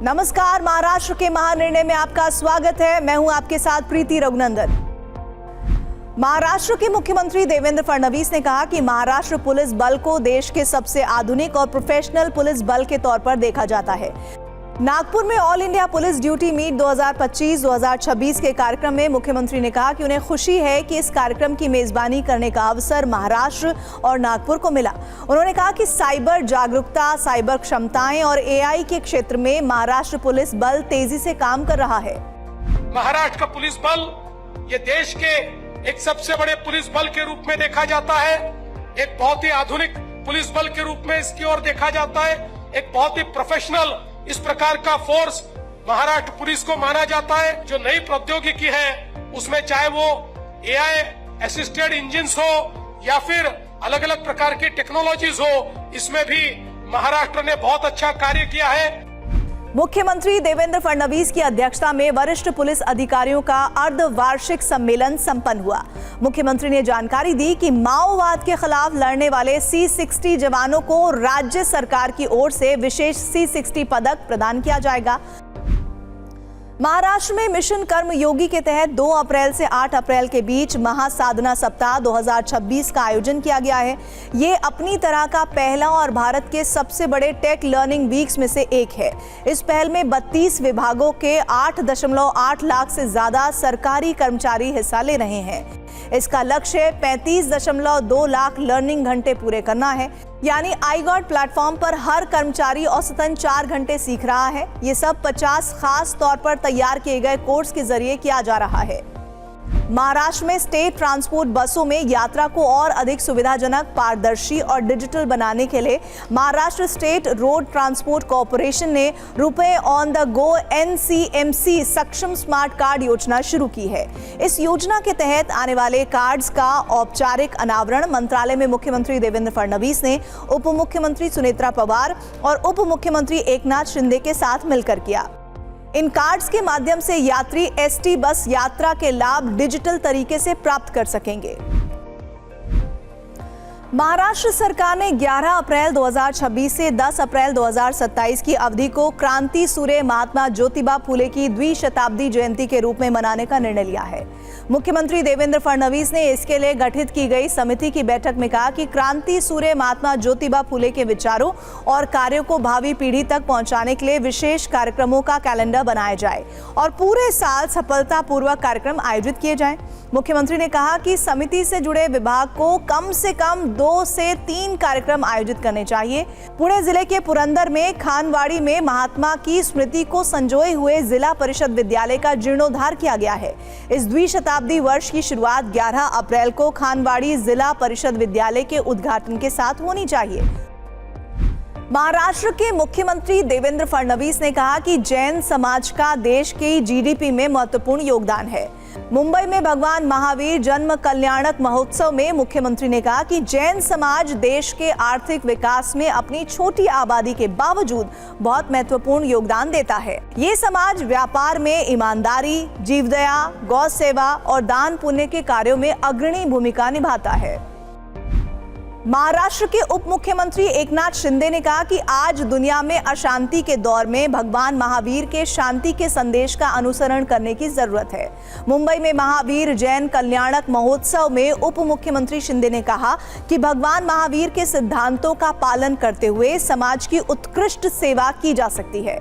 नमस्कार, महाराष्ट्र के महानिर्णय में आपका स्वागत है। मैं हूं आपके साथ प्रीति रघुनंदन। महाराष्ट्र के मुख्यमंत्री देवेंद्र फडणवीस ने कहा कि महाराष्ट्र पुलिस बल को देश के सबसे आधुनिक और प्रोफेशनल पुलिस बल के तौर पर देखा जाता है। नागपुर में all India police duty meet 2025-2026 के कार्यक्रम में मुख्यमंत्री ने कहा कि उन्हें खुशी है कि इस कार्यक्रम की मेजबानी करने का अवसर महाराष्ट्र और नागपुर को मिला। उन्होंने कहा कि साइबर जागरूकता, साइबर क्षमताएं और एआई के क्षेत्र में महाराष्ट्र पुलिस बल तेजी से काम कर रहा है। महाराष्ट्र का पुलिस बल ये देश के एक सबसे बड़े पुलिस बल के रूप में देखा जाता है। एक बहुत ही आधुनिक पुलिस बल के रूप में इसकी ओर देखा जाता है। एक बहुत ही प्रोफेशनल इस प्रकार का फोर्स महाराष्ट्र पुलिस को माना जाता है। जो नई प्रौद्योगिकी है उसमें चाहे वो एआई असिस्टेड इंजिन्स हो या फिर अलग अलग प्रकार की टेक्नोलॉजीज हो, इसमें भी महाराष्ट्र ने बहुत अच्छा कार्य किया है। मुख्यमंत्री देवेंद्र फडणवीस की अध्यक्षता में वरिष्ठ पुलिस अधिकारियों का अर्धवार्षिक सम्मेलन संपन्न हुआ। मुख्यमंत्री ने जानकारी दी कि माओवाद के खिलाफ लड़ने वाले C60 जवानों को राज्य सरकार की ओर से विशेष C60 पदक प्रदान किया जाएगा। महाराष्ट्र में मिशन कर्मयोगी के तहत 2 अप्रैल से 8 अप्रैल के बीच महासाधना सप्ताह 2026 का आयोजन किया गया है। ये अपनी तरह का पहला और भारत के सबसे बड़े टेक लर्निंग वीक्स में से एक है। इस पहल में 32 विभागों के 8.8 लाख से ज्यादा सरकारी कर्मचारी हिस्सा ले रहे हैं। इसका लक्ष्य 35.2 लाख लर्निंग घंटे पूरे करना है। यानी iGOT प्लेटफॉर्म पर हर कर्मचारी औसतन 4 घंटे सीख रहा है। ये सब 50 खास तौर पर तैयार किए गए कोर्स के जरिए किया जा रहा है। महाराष्ट्र में स्टेट ट्रांसपोर्ट बसों में यात्रा को और अधिक सुविधाजनक, पारदर्शी और डिजिटल बनाने के लिए Maharashtra state road transport corporation ने रुपए ऑन द गो NCMC सक्षम स्मार्ट कार्ड योजना शुरू की है। इस योजना के तहत आने वाले कार्ड्स का औपचारिक अनावरण मंत्रालय में मुख्यमंत्री देवेंद्र फडणवीस ने उप मुख्यमंत्री सुनेत्रा पवार और उप मुख्यमंत्री एकनाथ शिंदे के साथ मिलकर किया। इन कार्ड्स के माध्यम से यात्री ST बस यात्रा के लाभ डिजिटल तरीके से प्राप्त कर सकेंगे। महाराष्ट्र सरकार ने 11 अप्रैल 2026 से 10 अप्रैल 2027 की अवधि को क्रांति सूर्य महात्मा ज्योतिबा फुले की द्विशताब्दी जयंती के रूप में मनाने का निर्णय लिया है। मुख्यमंत्री देवेंद्र फडणवीस ने इसके लिए गठित की गई समिति की बैठक में कहा कि क्रांति सूर्य महात्मा ज्योतिबा फुले के विचारों और कार्यों को भावी पीढ़ी तक पहुंचाने के लिए विशेष कार्यक्रमों का कैलेंडर बनाया जाए और पूरे साल सफलतापूर्वक कार्यक्रम आयोजित किए जाएं। मुख्यमंत्री ने कहा कि समिति से जुड़े विभाग को कम से कम 2 से 3 कार्यक्रम आयोजित करने चाहिए। पुणे जिले के पुरंदर में खानवाड़ी में महात्मा की स्मृति को संजोए हुए जिला परिषद विद्यालय का जीर्णोद्धार किया गया है। इस द्विशताब्दी वर्ष की शुरुआत 11 अप्रैल को खानवाड़ी जिला परिषद विद्यालय के उद्घाटन के साथ होनी चाहिए। महाराष्ट्र के मुख्यमंत्री देवेंद्र फडणवीस ने कहा कि जैन समाज का देश के GDP में महत्वपूर्ण योगदान है। मुंबई में भगवान महावीर जन्म कल्याणक महोत्सव में मुख्यमंत्री ने कहा कि जैन समाज देश के आर्थिक विकास में अपनी छोटी आबादी के बावजूद बहुत महत्वपूर्ण योगदान देता है। ये समाज व्यापार में ईमानदारी, जीवदया, गौ सेवा और दान पुण्य के कार्यों में अग्रणी भूमिका निभाता है। महाराष्ट्र के उप मुख्यमंत्री एकनाथ शिंदे ने कहा कि आज दुनिया में अशांति के दौर में भगवान महावीर के शांति के संदेश का अनुसरण करने की जरूरत है। मुंबई में महावीर जैन कल्याणक महोत्सव में उप मुख्यमंत्री शिंदे ने कहा कि भगवान महावीर के सिद्धांतों का पालन करते हुए समाज की उत्कृष्ट सेवा की जा सकती है।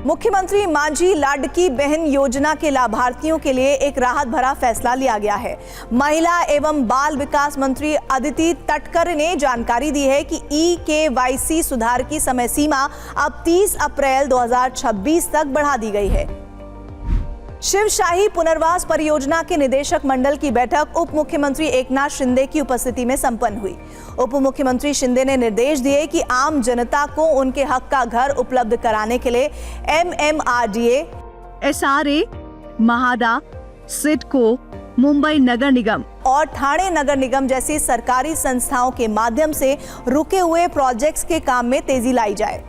मुख्यमंत्री माझी लाडकी बहन योजना के लाभार्थियों के लिए एक राहत भरा फैसला लिया गया है। महिला एवं बाल विकास मंत्री अदिति तटकर ने जानकारी दी है कि eKYC सुधार की समय सीमा अब 30 अप्रैल 2026 तक बढ़ा दी गई है। शिवशाही पुनर्वास परियोजना के निदेशक मंडल की बैठक उप मुख्यमंत्री एकनाथ शिंदे की उपस्थिति में संपन्न हुई। उप मुख्यमंत्री शिंदे ने निर्देश दिए कि आम जनता को उनके हक का घर उपलब्ध कराने के लिए MMRDA, SRA, महाडा, सिडको, मुंबई नगर निगम और ठाणे नगर निगम जैसी सरकारी संस्थाओं के माध्यम से रुके हुए प्रोजेक्ट्स के काम में तेजी लाई जाए।